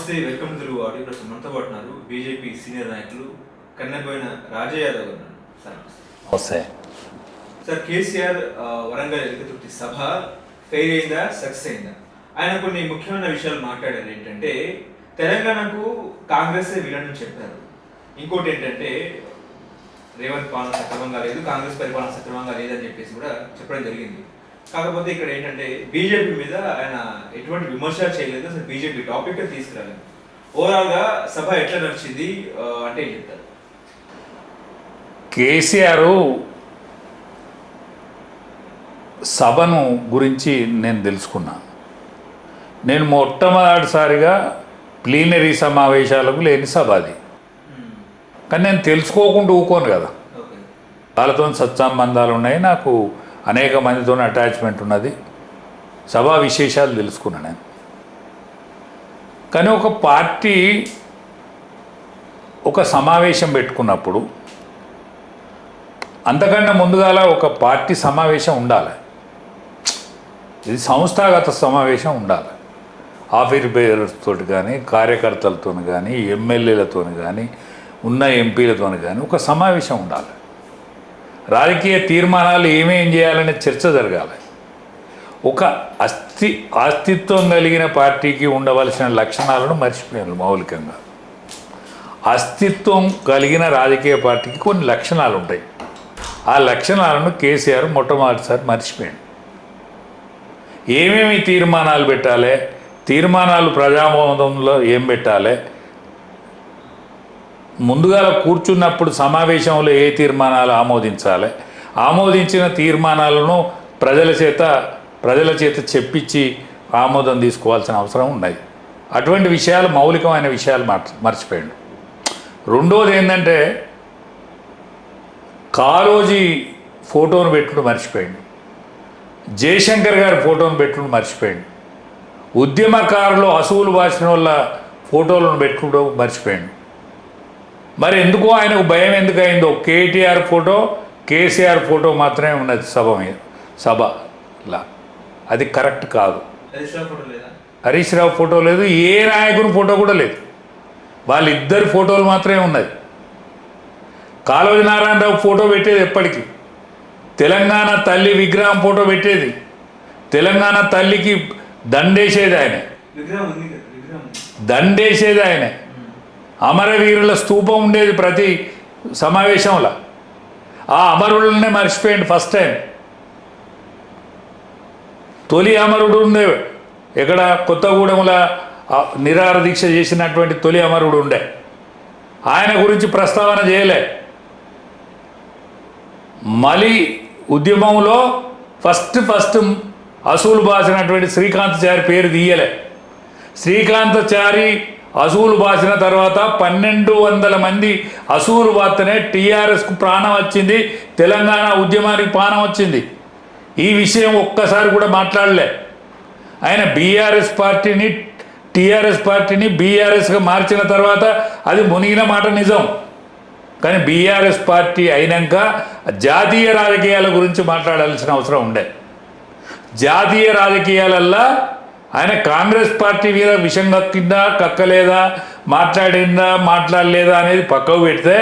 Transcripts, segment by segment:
నమస్తే, welcome to Telugu audio. ప్రస్తుతం మనతో పాటు ఉన్నారు బీజేపీ సీనియర్ నాయకులు కన్నెబోయిన రాజా యాదవ్ గారు. సార్ నమస్తే. సార్, కేసీఆర్ వరంగల్ ఏకతృప్తి సభ ఫెయిల్ అయిందా, సక్సెస్ అయిందా? ఆయన కొన్ని ముఖ్యమైన విషయాలు మాట్లాడారు. ఏంటంటే తెలంగాణకు కాంగ్రెస్ విలన్ చెప్పారు. ఇంకోటి ఏంటంటే రేవంత్ పాలన సక్రమంగా లేదు, కాంగ్రెస్ పరిపాలన సక్రమంగా లేదని చెప్పేసి కూడా చెప్పడం జరిగింది. కాకపోతే ఇక్కడ ఏంటంటే బీజేపీ మీద ఆయన ఎటువంటి విమర్శ చేయలేదు, అసలు బీజేపీ టాపిక్ తీసుకురాలేదు. ఓవరాల్ గా సభ ఎట్లా నడిచింది అంటే ఏం చెప్తారు? కేసీఆర్ సభను గురించి నేను తెలుసుకున్నా. నేను మొట్టమొదటిసారిగా ప్లీనరీ సమావేశాలకు లేని సభ అది. కానీ నేను తెలుసుకోకుండా ఊకోను కదా, వాళ్ళతో సత్సంబంధాలు ఉన్నాయి, నాకు అనేక మందితో అటాచ్మెంట్ ఉన్నది, సభా విశేషాలు తెలుసుకున్నా నేను. కానీ ఒక పార్టీ ఒక సమావేశం పెట్టుకున్నప్పుడు అంతకన్నా ముందుగాల ఒక పార్టీ సమావేశం ఉండాలి. ఇది సంస్థాగత సమావేశం ఉండాలి. ఆఫీస్ బేరర్స్తో కానీ, కార్యకర్తలతో కానీ, ఎమ్మెల్యేలతో కానీ, ఉన్న ఎంపీలతో కానీ ఒక సమావేశం ఉండాలి. రాజకీయ తీర్మానాలు ఏమేం చేయాలనే చర్చ జరగాలి. ఒక అస్తిత్వం కలిగిన పార్టీకి ఉండవలసిన లక్షణాలను మర్చిపోయారు. మౌలికంగా అస్తిత్వం కలిగిన రాజకీయ పార్టీకి కొన్ని లక్షణాలు ఉంటాయి. ఆ లక్షణాలను కేసీఆర్ మొట్టమొదటిసారి మర్చిపోయాడు. ఏమేమి తీర్మానాలు పెట్టాలి, తీర్మానాలు ప్రజామోదంలో ఏం పెట్టాలి, ముందుగా కూర్చున్నప్పుడు సమావేశంలో ఏ తీర్మానాలు ఆమోదించాలి, ఆమోదించిన తీర్మానాలను ప్రజల చేత చెప్పించి ఆమోదం తీసుకోవాల్సిన అవసరం ఉన్నాయి. అటువంటి విషయాలు, మౌలికమైన విషయాలు మర్చిపోయాడు. రెండోది ఏంటంటే కాళోజీ ఫోటోను పెట్టుడు మర్చిపోయాడు. జయశంకర్ గారి ఫోటోను పెట్టుడు మర్చిపోయాడు. ఉద్యమకారులు అసూలు బాసిన వాళ్ళ ఫోటోలను పెట్టుడు మర్చిపోయాడు. మరి ఎందుకో ఆయనకు భయం ఎందుకు అయిందో, కేటీఆర్ ఫోటో, కేసీఆర్ ఫోటో మాత్రమే ఉన్నది సభలా. అది కరెక్ట్ కాదు. హరీష్ రావు ఫోటో లేదు, ఏ నాయకుని ఫోటో కూడా లేదు, వాళ్ళిద్దరి ఫోటోలు మాత్రమే ఉన్నది. కాళోజీ నారాయణరావు ఫోటో పెట్టేది ఎప్పటికీ, తెలంగాణ తల్లి విగ్రహం ఫోటో పెట్టేది, తెలంగాణ తల్లికి దండేసేది ఆయన, దండేసేది ఆయన. అమరవీరుల స్తూపం ఉండేది ప్రతి సమావేశంలో. ఆ అమరులనే మర్చిపోయింది ఫస్ట్ టైం. తొలి అమరుడు ఉండే, ఎక్కడ కొత్తగూడెంలో నిరాహార దీక్ష చేసినటువంటి తొలి అమరుడు ఉండే, ఆయన గురించి ప్రస్తావన చేయలే. మళ్ళీ ఉద్యమంలో ఫస్ట్ అసూలు బాసినటువంటి శ్రీకాంతచారి పేరు తీయలే. శ్రీకాంతచారి అసూలు బాసిన తర్వాత 1200 మంది అసూలు బాస్తేనే టీఆర్ఎస్కు ప్రాణం వచ్చింది, తెలంగాణ ఉద్యమానికి ప్రాణం వచ్చింది. ఈ విషయం ఒక్కసారి కూడా మాట్లాడలే. ఆయన టీఆర్ఎస్ పార్టీని బీఆర్ఎస్గా మార్చిన తర్వాత అది మునిగిన మాట నిజం. కానీ బీఆర్ఎస్ పార్టీ అయినాక జాతీయ రాజకీయాల గురించి మాట్లాడాల్సిన అవసరం ఉండే. జాతీయ రాజకీయాలల్లో ఆయన కాంగ్రెస్ పార్టీ మీద విషం కక్కిందా, కక్కలేదా, మాట్లాడలేదా అనేది పక్కకు పెడితే,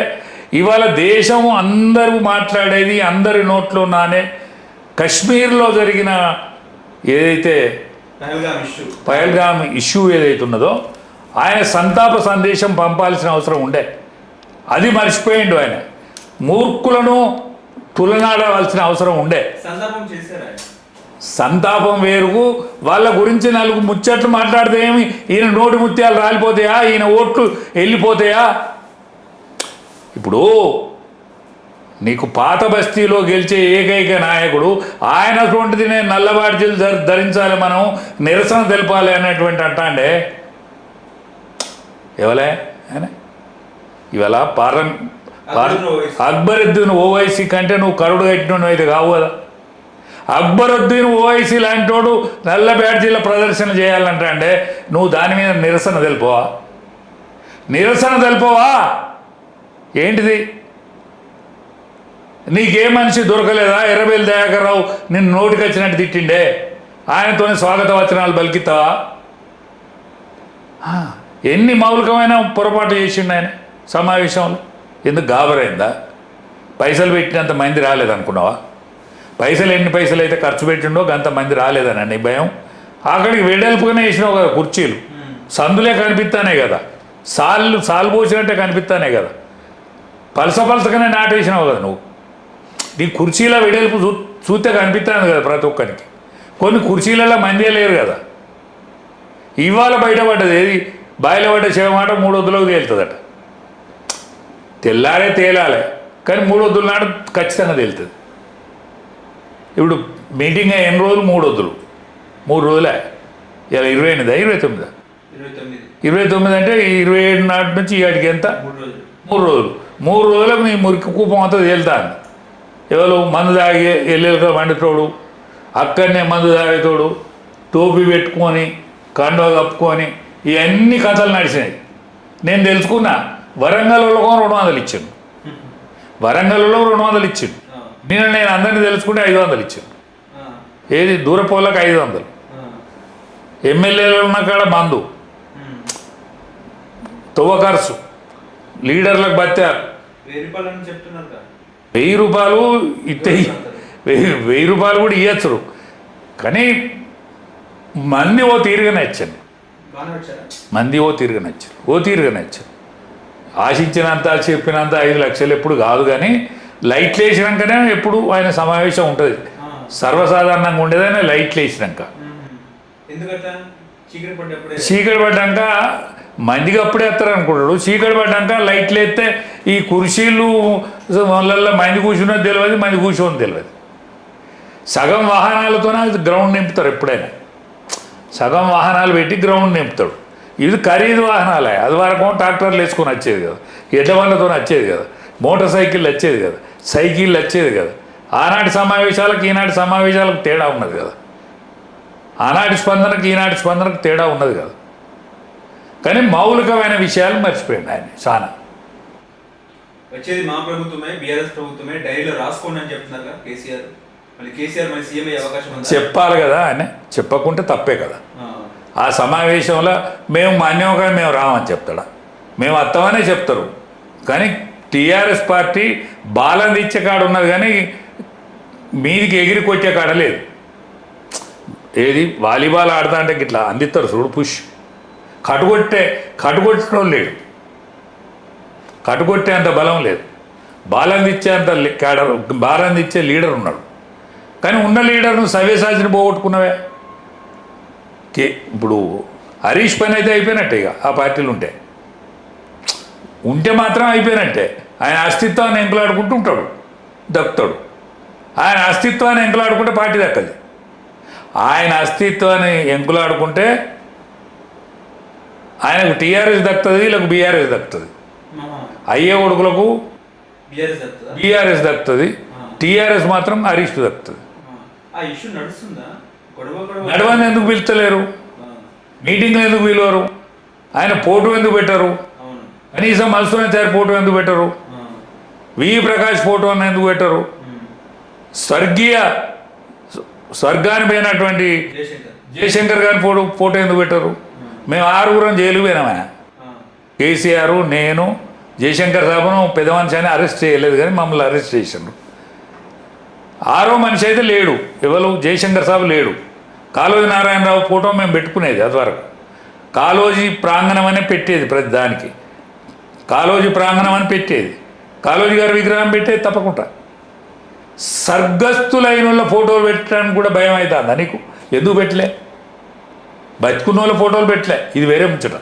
ఇవాళ దేశం అందరూ మాట్లాడేది, అందరి నోట్లో నానే కశ్మీర్లో జరిగిన ఏదైతే పహల్గామ్ ఇష్యూ ఏదైతే ఉన్నదో, ఆయన సంతాప సందేశం పంపాల్సిన అవసరం ఉండే. అది మర్చిపోయిండు. ఆయన మూర్ఖులను తులనాడవలసిన అవసరం ఉండే. సంతాపం వేరుకు, వాళ్ళ గురించి 4 ముచ్చట్లు మాట్లాడితే ఏమి, ఈయన నోటి ముత్యాలు రాలిపోతాయా, ఈయన ఓట్లు వెళ్ళిపోతాయా? ఇప్పుడు నీకు పాత బస్తీలో గెలిచే ఏకైక నాయకుడు ఆయన, అటువంటిది నేను నల్లబాడ్జీలు ధరించాలి, మనం నిరసన తెలపాలి అనేటువంటి అంటాండే ఎవలే ఆయన. ఇవాళ అక్బరుద్దీన్ ఓవైసీ కంటే నువ్వు కరుడు కట్టిన అయితే కావు కదా. అక్బరుద్దీన్ ఓవైసీ లాంటి వాడు నల్ల బ్యాడ్జీల ప్రదర్శన చేయాలంటే నువ్వు దాని మీద నిరసన తెలుపవా? ఏంటిది? నీకే మనిషి దొరకలేదా? ఎర్రబెల్లి దయాకర్ రావు నిన్ను నోటికి వచ్చినట్టు తిట్టిండే, ఆయనతోనే స్వాగత వచనాలు పలికితావా? ఎన్ని మౌలికమైన పొరపాటు చేసిండు ఆయన సమావేశంలో. ఎందుకు గాబరైందా? పైసలు పెట్టినంత మంది రాలేదనుకున్నావా? పైసలు ఎన్ని పైసలు అయితే ఖర్చు పెట్టిండో అంత మంది రాలేదని నీ భయం. అక్కడికి వెడల్పుగానే వేసినావు కదా కుర్చీలు, సందులే కనిపిస్తానే కదా, సాలు పోసినట్టే కనిపిస్తానే కదా, పలసగానే నాటేసినావు కదా నువ్వు. నీ కుర్చీల వెడల్పు చూస్తే కనిపిస్తాను కదా ప్రతి ఒక్కరికి. కొన్ని కుర్చీలలో మందే లేరు కదా. ఇవాళ బయటపడ్డది ఏది? బాయిలో పడ్డ శివమాట 3 వద్దులకు తేలుతుందట. తెల్లారే తేలాలి, కానీ 3 వద్దుల నాడు ఖచ్చితంగా తేలుతుంది. ఇప్పుడు మీటింగ్ ఎన్ని రోజులు? 3 వద్దులు, 3 రోజులే. ఇలా 28 29 29 అంటే 27 నాటి నుంచి ఇవాటికి ఎంత? 3 రోజులు. 3 రోజులకు నీ మురికి కూపం అంతా తేలుతాను. ఎవరు? మందు తాగి ఎల్లెలుగా వండుతోడు, అక్కడనే మందు తాగేతోడు, టోపీ పెట్టుకొని కండువా కప్పుకొని ఇవన్నీ కథలు నడిచినాయి. నేను తెలుసుకున్నా. వరంగల్లో 200 ఇచ్చాను, వరంగల్లో 200 ఇచ్చాను. నేను అందరినీ తెలుసుకుంటే 500 ఇచ్చాను. ఏది? దూరపోళ్ళకి 500. ఎమ్మెల్యేలు ఉన్న కాడ మందు, తువ్వ ఖర్చు, లీడర్లకు బత్తారు. 1000 రూపాయలు ఇస్తే 1000 రూపాయలు కూడా ఇవ్వచ్చు. కానీ మంది ఓ తీరుగానే ఇచ్చాను. మంది ఓ తీరుగానే ఇచ్చాను. ఆశించినంత చెప్పినంత 5 లక్షలు ఎప్పుడు కాదు, కానీ లైట్లు వేసినాకనే ఎప్పుడు ఆయన సమావేశం ఉంటుంది. సర్వసాధారణంగా ఉండేదని లైట్లు వేసినాక. చీకటి పడ్డాక మందికి అప్పుడే వస్తారు అనుకుంటాడు. చీకటి పడ్డాక లైట్లు వేస్తే ఈ కుర్చీలు వాళ్ళల్లో మంది కూర్చున్నది తెలియదు, మంది కూర్చోని తెలియదు. సగం వాహనాలతోనే గ్రౌండ్ నింపుతారు. ఎప్పుడైనా సగం వాహనాలు పెట్టి గ్రౌండ్ నింపుతాడు. ఇది ఖరీదు వాహనాలే. అది వరకు ట్రాక్టర్లు వేసుకొని వచ్చేది కదా, ఎడ్ల బండ్లతో వచ్చేది కదా, మోటార్ సైకిళ్ళు వచ్చేది కదా, సైకిళ్ళు వచ్చేది కదా. ఆనాటి సమావేశాలకు ఈనాటి సమావేశాలకు తేడా ఉన్నది కదా. ఆనాటి స్పందనకు ఈనాటి స్పందనకు తేడా ఉన్నది కదా. కానీ మౌలికమైన విషయాలు మర్చిపోయింది ఆయన చాలా. వచ్చేది మా ప్రభుత్వమే, బీఆర్ఎస్ ప్రభుత్వమే, డైరీలో రాసుకోండి అని చెప్తున్నారు కదా కేసీఆర్. మళ్ళీ కేసీఆర్ మరి సీఎం అయ్యే అవకాశం ఉందా? చెప్పాలి కదా ఆయన. చెప్పకుంటే తప్పే కదా. ఆ సమావేశంలో మేము మాన్యంగా మేము రామని చెప్తాడా? మేము వస్తామనే చెప్తారు. కానీ టీఆర్ఎస్ పార్టీ బాలని ఇచ్చే కాడ ఉన్నది, కానీ మీదికి ఎగిరి కొట్టే కాడ లేదు. ఏది? వాలీబాల్ ఆడతా అంటే ఇట్లా అందిస్తారు చూడు, పుష్. కటుకొట్టిన లేడు, కటుకొట్టే అంత బలం లేదు. బాలందిచ్చే అంత క్యాడర్, బాలందిచ్చే లీడర్ ఉన్నాడు. కానీ ఉన్న లీడర్ను సవ్యసాచిని పోగొట్టుకున్నవే. ఇప్పుడు హరీష్ పని అయితే అయిపోయినట్టే. ఇక ఆ పార్టీలు ఉంటే మాత్రం అయిపోయినట్టే. ఆయన అస్తిత్వాన్ని ఎంకులాడుకుంటూ ఉంటాడు, దక్కుతాడు. ఆయన అస్తిత్వాన్ని ఎంకులాడుకుంటే పార్టీ దక్కది. ఆయన అస్తిత్వాన్ని ఎంకులాడుకుంటే ఆయనకు టీఆర్ఎస్ దక్కుతుంది, వీళ్ళకు బీఆర్ఎస్ దక్కుతుంది. అయ్యే కొడుకులకు బీఆర్ఎస్ దక్కుతుంది, టీఆర్ఎస్ మాత్రం హరీష్కు దక్కుతుంది. నడవని ఎందుకు పిలుస్తలేరు? మీటింగ్లు ఎందుకు పిలవరు? ఆయన ఫోటో ఎందుకు పెట్టరు? కనీసం మల్సునాచారి ఫోటో ఎందుకు పెట్టరు? వి ప్రకాష్ ఫోటో అని ఎందుకు పెట్టరు? స్వర్గాన్ని పోయినటువంటి జయశంకర్ గారి ఫోటో ఎందుకు పెట్టరు? మేము 6 జైలు పోయినాం. ఆయన కేసీఆర్, నేను, జయశంకర్ సాబును పెద్ద మనిషి అని అరెస్ట్ చేయలేదు, కానీ మమ్మల్ని అరెస్ట్ చేసిండ్రు. 6వ మనిషి అయితే లేడు. ఎవరు? జయశంకర్ సాబు లేడు. కాళోజీ నారాయణరావు ఫోటో మేము పెట్టుకునేది. అది వరకు కాళోజీ ప్రాంగణం అనే పెట్టేది. ప్రతి దానికి కాళోజీ ప్రాంగణం అని పెట్టేది. కాళోజీ గారి విగ్రహం పెట్టేది తప్పకుండా. స్వర్గస్థులైన వాళ్ళ ఫోటోలు పెట్టడానికి కూడా భయం అవుతుందా నీకు? ఎందుకు పెట్టలే? బతుకున్న వాళ్ళ ఫోటోలు పెట్టలే, ఇది వేరే ముచ్చట.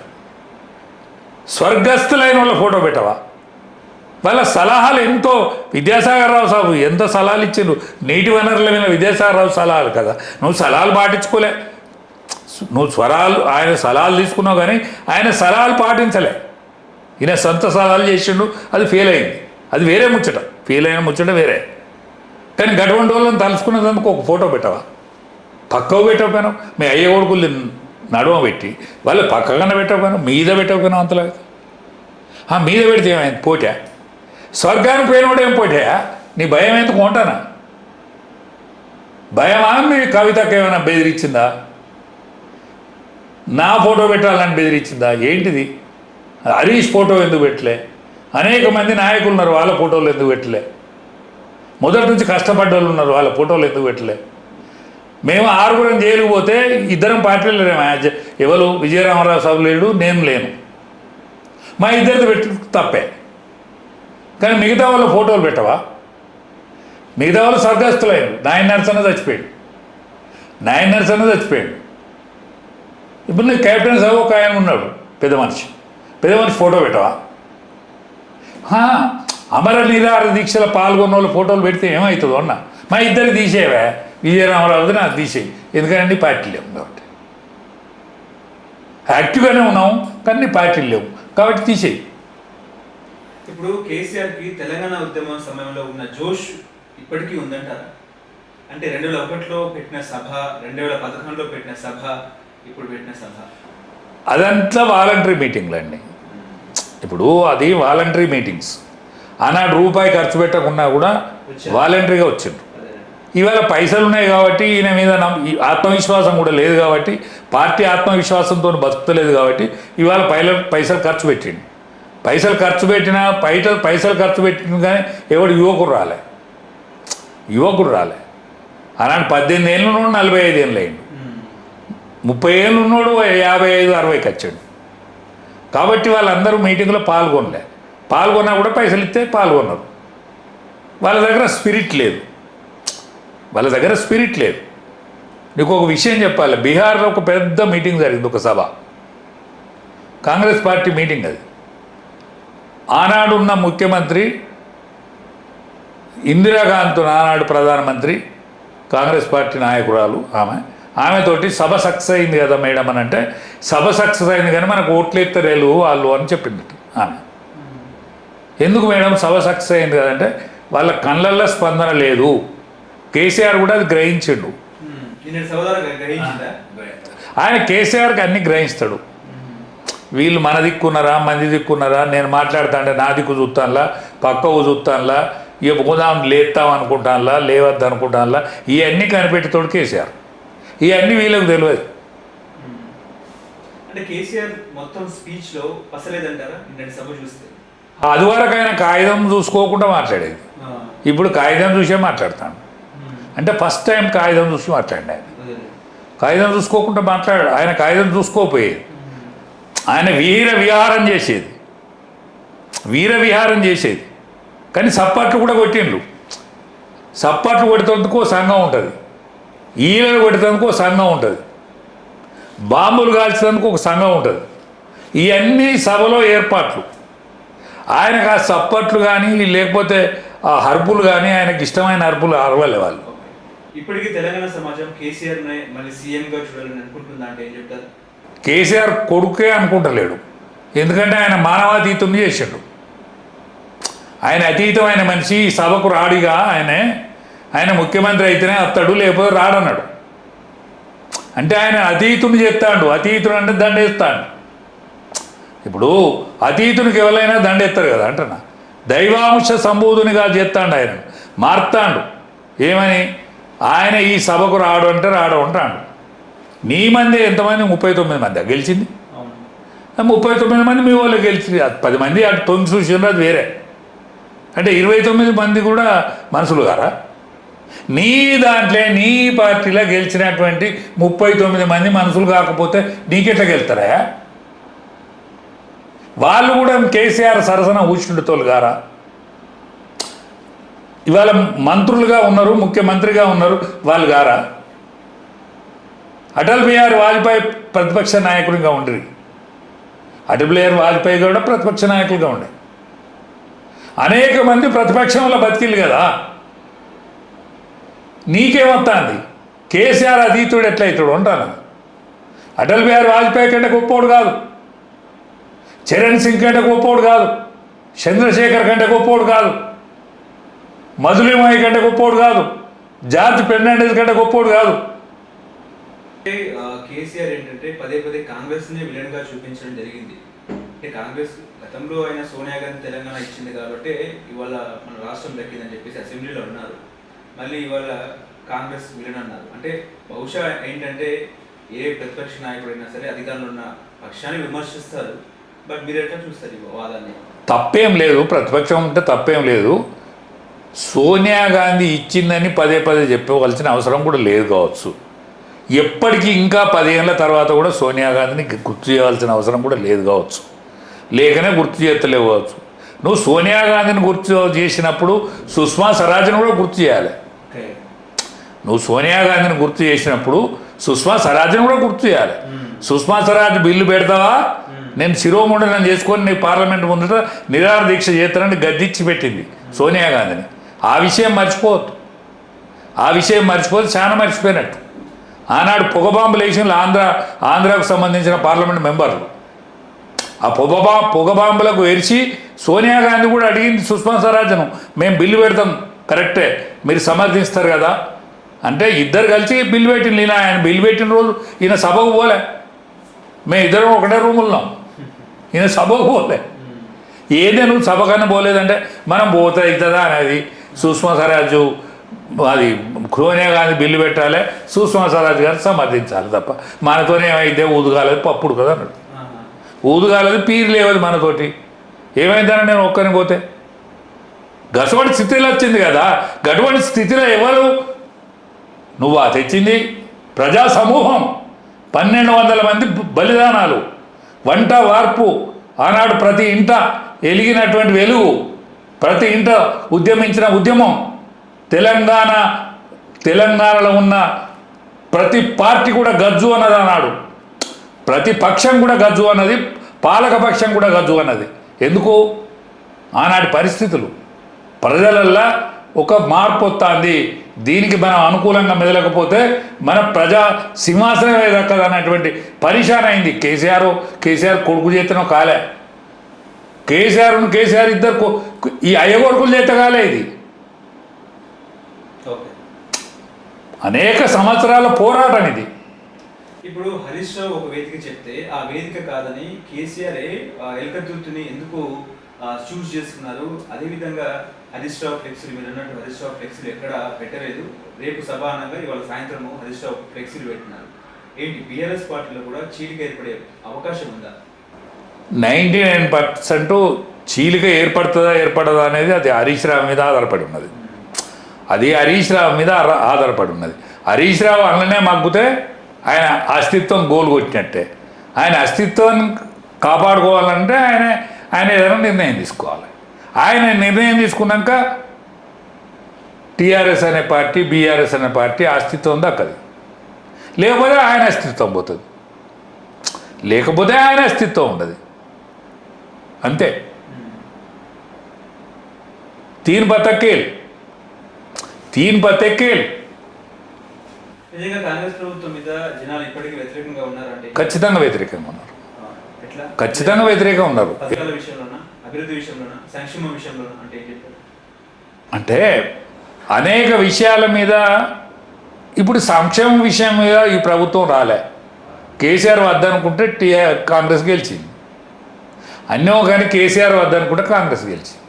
స్వర్గస్థులైన వాళ్ళ ఫోటో పెట్టవా? వాళ్ళ సలహాలు ఎంతో, విద్యాసాగర్ రావు సాబు ఎంత సలహాలు ఇచ్చిండ్రు. నీటి వనరుల మీద విద్యాసాగర్ రావు సలహాలు కదా. నువ్వు సలహాలు పాటించుకోలే. నువ్వు ఆయన సలహాలు తీసుకున్నావు, కానీ ఆయన సలహాలు పాటించలే. ఈయన సొంత సలహాలు చేసిండు, అది ఫెయిల్ అయింది. అది వేరే ముచ్చట. ఫెయిల్ అయిన ముచ్చట వేరే. కానీ గటువంటి వాళ్ళని తలుచుకునేందుకు ఒక ఫోటో పెట్టవా? పక్కకు పెట్టకపోయినా మీ అయ్య కొడుకులు నడుమ పెట్టి వాళ్ళు పక్కగానే పెట్టకపోయినా, మీద పెట్టకపోయినా అంతలా మీద పెడితే ఏమైంది? పోటా? స్వర్గానికి పోయినోడు ఏం పోటా? నీ భయం ఎందుకు ఉంటానా? భయమా? మీ కవితకు ఏమైనా బెదిరించిందా? నా ఫోటో పెట్టాలని బెదిరించిందా ఏంటిది? హరీష్ ఫోటో ఎందుకు పెట్టలే? అనేక మంది నాయకులు ఉన్నారు, వాళ్ళ ఫోటోలు ఎందుకు పెట్టలే? మొదటి నుంచి కష్టపడ్డ వాళ్ళు ఉన్నారు, వాళ్ళ ఫోటోలు ఎందుకు పెట్టలే? మేము 6 జైలుకు పోతే 2 పార్టీలు లేము. ఎవరు? విజయరామరావు సభ లేడు, నేను లేను. మా ఇద్దరిది పెట్టి తప్పే. కానీ మిగతా వాళ్ళ ఫోటోలు పెట్టవా? మిగతా వాళ్ళు స్వర్గస్థులయ్యారు. నాయన నరసన్న చచ్చిపోయాడు. ఇప్పుడు నీకు కెప్టెన్ సభ ఒక ఆయన ఉన్నాడు, పెద్ద మనిషి ఫోటో పెట్టవా? అమర నిరాహార దీక్షలో పాల్గొన్న వాళ్ళు ఫోటోలు పెడితే ఏమవుతుందో అన్న. మా ఇద్దరు తీసేవా? విజయరామరావుది నాకు తీసేయి. ఎందుకంటే పార్టీ లేవు కాబట్టి. యాక్టివ్గానే ఉన్నాము కానీ పార్టీలు లేవు కాబట్టి తీసేయి. ఇప్పుడు కేసీఆర్కి తెలంగాణ ఉద్యమ సమయంలో ఉన్న జోష్ ఇప్పటికీ ఉందంటారా? అంటే 2001లో పెట్టిన సభ, 2011లో పెట్టిన సభ, ఇప్పుడు పెట్టిన సభ అదంతా వాలంటరీ మీటింగ్లు అండి. ఇప్పుడు అది వాలంటరీ మీటింగ్స్. ఆనాడు రూపాయి ఖర్చు పెట్టకుండా కూడా వాలంటరీగా వచ్చిండ్రు. ఇవాళ పైసలు ఉన్నాయి కాబట్టి ఈయన మీద ఆత్మవిశ్వాసం కూడా లేదు కాబట్టి, పార్టీ ఆత్మవిశ్వాసంతో బతుకుతలేదు కాబట్టి ఇవాళ పైసలు ఖర్చు పెట్టిండు. పైసలు ఖర్చు పెట్టిన కానీ ఎవడు యువకుడు రాలే. అలాంటి 18 ఏళ్ళు ఉన్నాడు, 45 ఏళ్ళు అయ్యిండు. 30 ఏళ్ళు ఉన్నాడు 55-60కి వచ్చాడు. కాబట్టి వాళ్ళందరూ మీటింగ్లో పాల్గొన్నా కూడా పైసలు ఇస్తే పాల్గొన్నారు. వాళ్ళ దగ్గర స్పిరిట్ లేదు. నీకు ఒక విషయం చెప్పాలి. బీహార్లో ఒక పెద్ద మీటింగ్ జరిగింది, ఒక సభ, కాంగ్రెస్ పార్టీ మీటింగ్. అది ఆనాడున్న ముఖ్యమంత్రి ఇందిరాగాంధీ, ఆనాడు ప్రధానమంత్రి, కాంగ్రెస్ పార్టీ నాయకురాలు ఆమెతోటి సభ సక్సెస్ అయింది కదా మేడం అని అంటే, సభ సక్సెస్ అయింది కానీ మనకు ఓట్లు ఎత్తరేలు వాళ్ళు అని చెప్పింది ఆమె. ఎందుకు మేడం సభ సక్సెస్ అయింది కదంటే, వాళ్ళ కళ్ళల్లో స్పందన లేదు. కేసీఆర్ కూడా అది గ్రహించిండు. ఆయన కేసీఆర్కి అన్ని గ్రహిస్తాడు. వీళ్ళు మన దిక్కున్నారా, మంది దిక్కున్నారా, నేను మాట్లాడుతా అంటే నా దిక్కు చూస్తానులా, పక్కకు చూస్తానులా, ఇక పోదాం లేస్తాం అనుకుంటానులా, లేవద్దు అనుకుంటానులా, ఇవన్నీ కనిపెట్టేతోడు కేసీఆర్. ఇవన్నీ వీళ్ళకు తెలియదు. అంటే కేసీఆర్ మొత్తం స్పీచ్లో పసలేదంటారా? సభ చూస్తే అదివరకు ఆయన కాగితం చూసుకోకుండా మాట్లాడేది, ఇప్పుడు కాగితం చూసే మాట్లాడతాను. అంటే ఫస్ట్ టైం కాగితం చూసి మాట్లాడి ఆయన కాగితం చూసుకోకుండా మాట్లాడాడు. ఆయన కాగితం చూసుకోపోయేది. ఆయన వీర విహారం చేసేది. కానీ సప్పట్లు కూడా కొట్టిండ్రు. సప్పట్లు కొట్టేందుకు ఓ సంఘం ఉంటుంది, ఈలలు కొట్టేందుకు ఒక సంఘం ఉంటుంది, బాంబులు కాల్చేందుకు ఒక సంఘం ఉంటుంది. ఇవన్నీ సభలో ఏర్పాట్లు. ఆయనకు ఆ సప్పట్లు కానీ లేకపోతే ఆ హర్పులు కానీ ఆయనకి ఇష్టమైన హర్పులు అరవలే వాళ్ళు. ఇప్పటికీ తెలంగాణ సమాజం కేసీఆర్ మళ్ళీ సీఎంగా చూడాలని అనుకుంటుందా అంటే ఏం చెప్తారు? కేసీఆర్ కొడుకే అనుకుంటలేడు. ఎందుకంటే ఆయన మానవాతీతం చేసిండు. ఆయన అతీతమైన మనిషి. సభకు రాడిగా ఆయన ముఖ్యమంత్రి అయితేనే వస్తాడు, లేకపోతే రాడన్నాడు. అంటే ఆయన అతీతుని చెప్తాడు. అతీతుడు అంటే దండేస్తాడు. ఇప్పుడు అతీతునికి ఎవరైనా దండెత్తారు కదా అంటున్నా. దైవాంశ సంబోధునిగా చేస్తాడు, ఆయన మార్తాడు. ఏమని? ఆయన ఈ సభకు రాడు అంటే రాడు. నీ మంది ఎంతమంది? 39 మంది గెలిచింది. 39 మంది మీ వాళ్ళు గెలిచింది. 10 మంది అటు తొంగి చూసిండ్రు, అది వేరే. అంటే 29 మంది కూడా మనుషులు గారా? నీ దాంట్లో నీ పార్టీలో గెలిచినటువంటి 39 మంది మనుషులు కాకపోతే నీకెట్లా గెలుతారా? వాళ్ళు కూడా కేసీఆర్ సరసన ఊచిండుతోళ్ళు గారా? ఇవాళ మంత్రులుగా ఉన్నారు, ముఖ్యమంత్రిగా ఉన్నారు, వాళ్ళు గారా? అటల్ బిహారీ వాజ్పేయి ప్రతిపక్ష నాయకుడిగా ఉండ్రి. అటల్ బిహారీ వాజ్పేయి కూడా ప్రతిపక్ష నాయకులుగా ఉండే. అనేక మంది ప్రతిపక్షంలో బతికిళ్ళు కదా. నీకేమొస్తుంది? కేసీఆర్ అతీతుడు ఎట్లయితాడు అంటాను. అటల్ బిహారీ వాజ్పేయి కంటే గొప్పోడు కాదు, చరణ్ సింగ్ కంటే గొప్పోడు కాదు, చంద్రశేఖర్ కంటే గొప్పోడు కాదు, మధులిమాయి కంటే గొప్పోడు కాదు, జార్జ్ ఫెర్నాండెస్ కంటే గొప్పోడు కాదు. కేసీఆర్ ఏంటంటే పదే కాంగ్రెస్ ని విలన్ గా చూపించడం జరిగింది. అంటే కాంగ్రెస్ గతంలో ఆయన సోనియా గాంధీ తెలంగాణ ఇచ్చింది కాబట్టి ఇవాళ మన రాష్ట్రం దక్కిందని చెప్పేసి అసెంబ్లీలో అన్నారు. మళ్ళీ ఇవాళ కాంగ్రెస్ విలన్ అన్నారు. అంటే బహుశా ఏంటంటే ఏ ప్రతిపక్ష నాయకుడైనా సరే అధికారంలో ఉన్న పక్షాన్ని విమర్శిస్తారు. బట్ మీరు ఎట్లా చూస్తారు ఈ వాదాన్ని? తప్పేం లేదు, ప్రతిపక్షం ఉంటే తప్పేం లేదు. సోనియా గాంధీ ఇచ్చిందని పదే పదే చెప్పవలసిన అవసరం కూడా లేదు కావచ్చు. ఎప్పటికీ ఇంకా 10 ఏళ్ళ తర్వాత కూడా సోనియా గాంధీని గుర్తు చేయాల్సిన అవసరం కూడా లేదు కావచ్చు, లేకనే గుర్తు చేస్తలేవు కావచ్చు. నువ్వు సోనియా గాంధీని గుర్తు చేసినప్పుడు సుష్మా స్వరాజ్ని కూడా గుర్తు చేయాలి. నువ్వు సోనియా గాంధీని గుర్తు చేసినప్పుడు సుష్మా స్వరాజ్ని కూడా గుర్తు చేయాలి. సుష్మా స్వరాజ్ బిల్లు పెడతావా, నేను శిరోముండనం చేసుకొని నీ పార్లమెంట్ ముందట నిరాహార దీక్ష చేస్తానని గద్దిచ్చి పెట్టింది సోనియా గాంధీని. ఆ విషయం మర్చిపోవద్దు. ఆ విషయం మర్చిపోతే చాలా మర్చిపోయినట్టు. ఆనాడు పొగబాంబులు వేసిన ఆంధ్రాకు సంబంధించిన పార్లమెంట్ మెంబర్లు ఆ పొగబాంబులకు ఎరిచి సోనియా గాంధీ కూడా అడిగింది సుష్మా స్వరాజ్ను, మేము బిల్లు పెడతాం కరెక్టే, మీరు సమర్థిస్తారు కదా అంటే ఇద్దరు కలిసి బిల్లు పెట్టింది. ఆయన బిల్లు పెట్టిన రోజు ఈయన సభకు పోలే, మేము ఇద్దరం ఒకటే రూములున్నాం, ఈయన సభకు పోలే. ఏదే నువ్వు సభకన్నా పోలేదంటే మనం పోతా అవుతుందా అనేది సుష్మా స్వరాజ్ అది సోనియా గాంధీ బిల్లు పెట్టాలి, సుష్మా స్వరాజ్ గారు సమర్థించాలి తప్ప మనతోనే ఏమైతే ఊదుగాలేదు పప్పుడు కదా అన్నాడు. ఊదుగాలేదు పీరు లేవది మనతోటి, ఏమైందని నేను ఒక్కని పోతే గటువంటి స్థితిలో వచ్చింది కదా. గటువంటి స్థితిలో ఎవరు నువ్వా తెచ్చింది? ప్రజా సమూహం, 1200 మంది బలిదానాలు, వంట వార్పు, ఆనాడు ప్రతి ఇంట వెలిగినటువంటి వెలుగు, ప్రతి ఇంట ఉద్యమించిన ఉద్యమం, తెలంగాణలో ఉన్న ప్రతి పార్టీ కూడా గజ్జు అన్నది ఆనాడు, ప్రతి పక్షం కూడా గజ్జు అన్నది, పాలకపక్షం కూడా గజ్జు అన్నది. ఎందుకు? ఆనాటి పరిస్థితులు, ప్రజలల్లో ఒక మార్పు వస్తుంది. దీనికి మనం అనుకూలంగా మెదలకపోతే మన ప్రజా సింహాసనమే దక్కదు అన్నటువంటి పరిశాన్ అయింది. కేసీఆర్ కొడుకు చేతనో కాలే, కేసీఆర్ ఇద్దరు ఈ అయ్యగొడుకులు చేత కాలే. ఇది అనేక సంవత్సరాల పోరాటం ఇది. ఇప్పుడు హరీష్ రావు ఒక వేదిక చెప్తే ఆ వేదిక కాదని కేసీఆర్ ఎల్కతుర్తిని ఎందుకు చూస్ చేసుకున్నారు? అదేవిధంగా హరీష్ రావు ఫ్లెక్సీలు, మీరు అన్నట్టు హరీష్ రావు ఫ్లెక్సీలు ఎక్కడ పెట్టలేదు. రేపు సభానంగా ఇవాళ సాయంత్రం హరీష్ రావు ఫ్లెక్సీలు పెట్టినారు. ఏంటి బీఆర్ఎస్ పార్టీలో కూడా చీలిక ఏర్పడే అవకాశం ఉందా? 99% చీలిక ఏర్పడదా అనేది అది హరీష్ రావు మీద ఆధారపడి ఉన్నది. అది హరీష్ రావు మీద ఆధారపడి ఉన్నది. హరీష్ రావు అందులోనే మగ్గితే ఆయన అస్తిత్వం గోలు కొట్టినట్టే. ఆయన అస్తిత్వాన్ని కాపాడుకోవాలంటే ఆయన ఏదైనా నిర్ణయం తీసుకోవాలి. ఆయన నిర్ణయం తీసుకున్నాక టీఆర్ఎస్ అనే పార్టీ, బీఆర్ఎస్ అనే పార్టీ అస్తిత్వం దక్కదు. లేకపోతే ఆయన అస్తిత్వం పోతుంది, లేకపోతే ఆయన అస్తిత్వం ఉండదు. అంతే. తీన్ పతక్కేల్ నిజంగా కాంగ్రెస్ ప్రభుత్వం మీద జనాలు ఇప్పటికీ వ్యతిరేకంగా ఉన్నారంటే? ఖచ్చితంగా వ్యతిరేకంగా ఉన్నారు. ఖచ్చితంగా వ్యతిరేకంగా ఉన్నారు. పథకాల విషయంలోనా, అభివృద్ధి విషయంలోనా, సంక్షేమ విషయంలోనా అంటే ఏం చెప్పారు? అంటే అనేక విషయాల మీద ఇప్పుడు సంక్షేమ విషయం మీద ఈ ప్రభుత్వం రాలే. కేసీఆర్ వద్దనుకుంటే కాంగ్రెస్ గెలిచింది. అన్నో కానీ కేసీఆర్ వద్దనుకుంటే కాంగ్రెస్ గెలిచింది.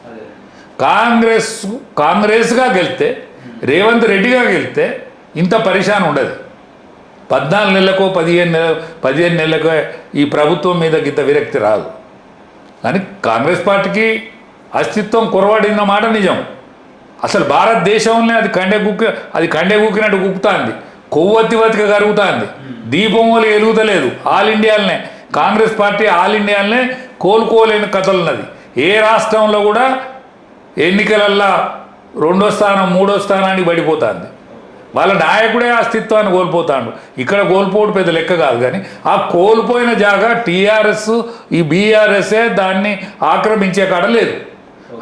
కాంగ్రెస్గా గెలిస్తే, రేవంత్ రెడ్డిగా గెలిస్తే ఇంత పరిశాన్ ఉండదు. 14 నెలలకో 15 నెలలకో ఈ ప్రభుత్వం మీద ఇంత విరక్తి రాదు. కానీ కాంగ్రెస్ పార్టీకి అస్తిత్వం కొరవడిన మాట నిజం. అసలు భారతదేశంలో అది కండె గుక్కినట్టు గుక్కుతుంది, కొవ్వొత్తివతిక కరుగుతుంది, దీపం వల్ల ఎలుగుతలేదు. ఆల్ ఇండియాలనే కాంగ్రెస్ పార్టీ ఆల్ ఇండియాలనే కోలుకోలేని కథలున్నది. ఏ రాష్ట్రంలో కూడా ఎన్నికలల్లో 2వ స్థానం 3వ స్థానానికి పడిపోతుంది. వాళ్ళ నాయకుడే అస్తిత్వాన్ని కోల్పోతాడు. ఇక్కడ కోల్పోవడం పెద్ద లెక్క కాదు, కానీ ఆ కోల్పోయిన జాగా టీఆర్ఎస్, ఈ బీఆర్ఎస్ఏ దాన్ని ఆక్రమించే కాడ లేదు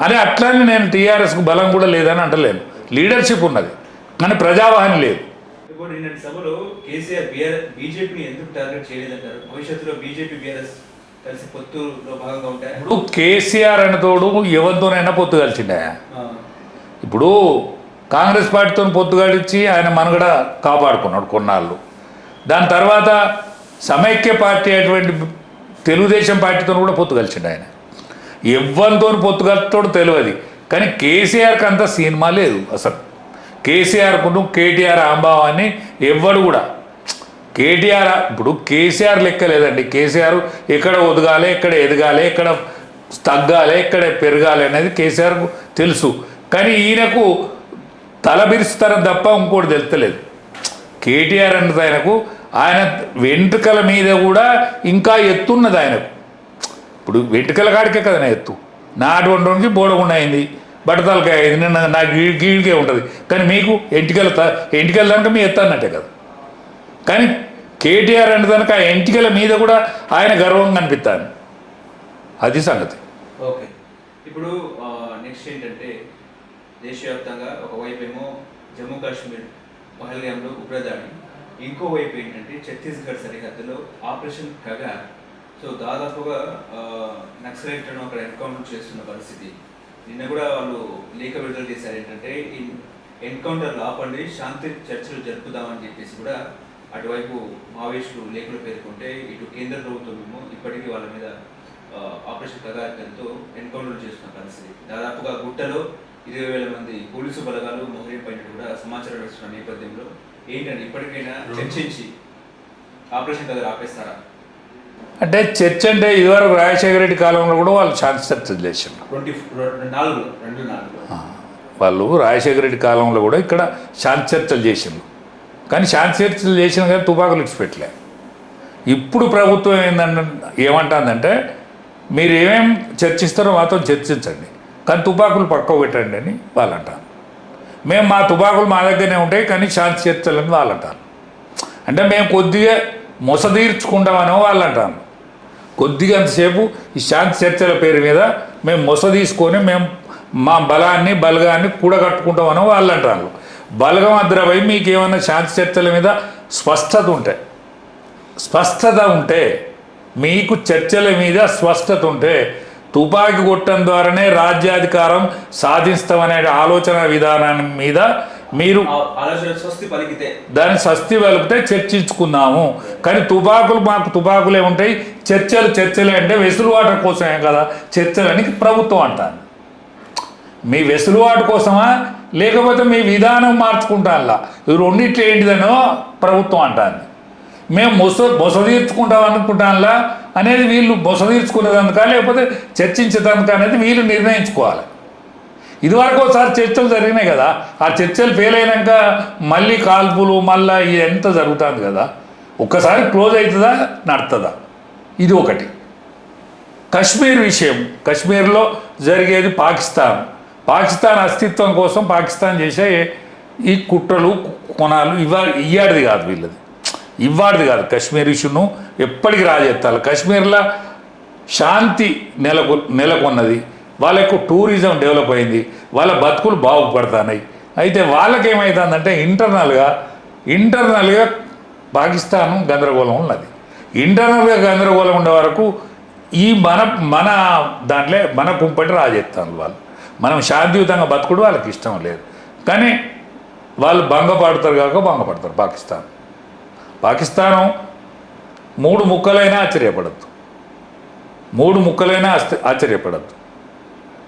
అని. అట్లని నేను టీఆర్ఎస్కు బలం కూడా లేదని అంటలేను. లీడర్షిప్ ఉన్నది కానీ ప్రజావాహన లేదు. ఇప్పుడు నిన్న సభలో కేసీఆర్ బీజేపీని ఎందుకు టార్గెట్ చేయలేదంటారు? భవిష్యత్తులో బీజేపీ బీఆర్ఎస్ కలిసి పొత్తులో భాగంగా ఉంటాయి. ఇప్పుడు కేసీఆర్ అనే తోడు ఎవరితోనైనా పొత్తు కలిసిండే. ఇప్పుడు కాంగ్రెస్ పార్టీతో పొత్తు కలిసి ఆయన మనుగడ కాపాడుకున్నాడు కొన్నాళ్ళు. దాని తర్వాత సమైక్య పార్టీ అటువంటి తెలుగుదేశం పార్టీతో కూడా పొత్తు కలిసిండు. ఆయన ఎవరితో పొత్తు కలుపుతాడో తెలియదు, కానీ కేసీఆర్కి అంత సినిమా లేదు. అసలు కేసీఆర్కు కేటీఆర్ ఆంబావాన్ని ఎవ్వడు కూడా కేటీఆర్ ఇప్పుడు కేసీఆర్ లెక్క లేదండి. కేసీఆర్ ఎక్కడ ఒదగాలి, ఎక్కడ ఎదగాలి, ఎక్కడ తగ్గాలి, ఎక్కడ పెరగాలి అనేది కేసీఆర్కు తెలుసు. కానీ ఈయనకు తల బిరుస్తారని తప్ప ఇంకోటి తెలుస్తలేదు. కేటీఆర్ అన్నది ఆయనకు, ఆయన వెంట్రుకల మీద కూడా ఇంకా ఎత్తున్నది ఆయనకు. ఇప్పుడు వెంట్రుకల కాడికే కదా నా ఎత్తు, నా అటువంటి బోడగుండా అయింది, బట్టతలకాయ అయింది, నిన్న నా గీడికే ఉంటుంది. కానీ మీకు ఎంటికల దానిక మీ ఎత్తు అన్నట్టే కదా. కానీ కేటీఆర్ అంటే దానికి ఆ ఎంటికల మీద కూడా ఆయన గర్వంగా అనిపిస్తాను. అది సంగతి. ఓకే, ఇప్పుడు నెక్స్ట్ ఏంటంటే దేశవ్యాప్తంగా ఒకవైపు ఏమో జమ్మూ కాశ్మీర్ పహల్గాంలో ఉగ్రదాడి, ఇంకోవైపు ఏంటంటే ఛత్తీస్గఢ్ సరిహద్దులో ఆపరేషన్ కగార్. సో దాదాపుగా నక్సలైట్లను అక్కడ ఎన్కౌంటర్ చేస్తున్న పరిస్థితి. నిన్న కూడా వాళ్ళు లేఖ విడుదల చేశారు, ఏంటంటే ఈ ఎన్కౌంటర్లు ఆపండి, శాంతి చర్చలు జరుపుదామని చెప్పేసి కూడా అటువైపు మావోయిస్టులు లేఖలు పేర్కొంటే, ఇటు కేంద్ర ప్రభుత్వమేమో ఇప్పటికీ వాళ్ళ మీద ఆపరేషన్ కగార్ పేరుతో ఎన్కౌంటర్ చేస్తున్న పరిస్థితి. దాదాపుగా గుట్టలో 20,000 మంది పోలీసు బలగాలు మొహరీన్ పైన కూడా సమాచారం ఇస్తున్న నేపథ్యంలో ఏంటంటే ఇప్పటికైనా చర్చించి ఆపరేషన్ కగార్ ఆపేస్తారా? అంటే చర్చ అంటే ఇదివరకు రాజశేఖర రెడ్డి కాలంలో కూడా వాళ్ళు శాంతి చర్చలు చేశారు. 24 వాళ్ళు రాజశేఖర రెడ్డి కాలంలో కూడా ఇక్కడ శాంతి చర్చలు చేసిండ్రు. కానీ శాంతి చర్చలు చేసిన కానీ తుపాకులు ఇచ్చిపెట్టలే. ఇప్పుడు ప్రభుత్వం ఏమంటుందంటే మీరు ఏమేం చర్చిస్తారో మాతో చర్చించండి, కానీ తుపాకులు పక్కకు పెట్టండి అని వాళ్ళు అంటారు. మేము మా తుపాకులు మా దగ్గరనే ఉంటాయి కానీ శాంతి చర్చలని వాళ్ళు అంటారు. అంటే మేము కొద్దిగా మొసదీర్చుకుంటామని వాళ్ళు అంటారు. కొద్దిగా అంతసేపు ఈ శాంతి చర్చల పేరు మీద మేము మొస తీసుకొని మేము మా బలగాన్ని కూడగట్టుకుంటామని వాళ్ళు అంటారు. బలగం అద్రపై మీకు ఏమన్నా శాంతి చర్చల మీద స్పష్టత ఉంటే మీకు చర్చల మీద స్పష్టత ఉంటే తుపాకీ కొట్టడం ద్వారానే రాజ్యాధికారం సాధిస్తామనే ఆలోచన విధానాన్ని మీద మీరు దాన్ని స్వస్తి పలికితే చర్చించుకుందాము. కానీ మాకు తుపాకులే ఉంటాయి, చర్చలే అంటే వెసులుబాటు కోసమే కదా చర్చలని ప్రభుత్వం అంటాను. మీ వెసులుబాటు కోసమా లేకపోతే మీ విధానం మార్చుకుంటానులా, ఈ రెండిట్లో ఏంటిదనో ప్రభుత్వం అంటాను. మేము మొస తీర్చుకుంటాం అనుకుంటానులా అనేది వీళ్ళు మొస తీర్చుకునేదానిక లేకపోతే చర్చించేదానిక అనేది వీళ్ళు నిర్ణయించుకోవాలి. ఇదివరకు ఒకసారి చర్చలు జరిగినాయి కదా, ఆ చర్చలు ఫెయిల్ అయినాక మళ్ళీ కాల్పులు మళ్ళీ ఎంత జరుగుతుంది కదా. ఒక్కసారి క్లోజ్ అవుతుందా నడుతుందా, ఇది ఒకటి. కశ్మీర్ విషయం, కశ్మీర్లో జరిగేది పాకిస్తాన్ అస్తిత్వం కోసం పాకిస్తాన్ చేసే ఈ కుట్రలు కొనాలు ఇయ్యాడిది కాదు వీళ్ళది, ఇవ్వాడిది కాదు. కశ్మీర్ ఇష్యూను ఎప్పటికీ రాజెత్తాలి. కశ్మీర్లో శాంతి నెలకొన్నది, వాళ్ళకు టూరిజం డెవలప్ అయింది, వాళ్ళ బతుకులు బాగుపడుతున్నాయి. అయితే వాళ్ళకేమవుతుందంటే ఇంటర్నల్గా పాకిస్తాన్ గందరగోళం ఉన్నది. ఇంటర్నల్గా గందరగోళం ఉండే వరకు ఈ మన దాంట్లో మన కుంపటి రాజెత్తాను వాళ్ళు. మనం శాంతియుతంగా బతుకుడు వాళ్ళకి ఇష్టం లేదు. కానీ వాళ్ళు భంగపడతారు కాక భంగపడతారు. పాకిస్తాను 3 ముక్కలైనా ఆశ్చర్యపడద్దు.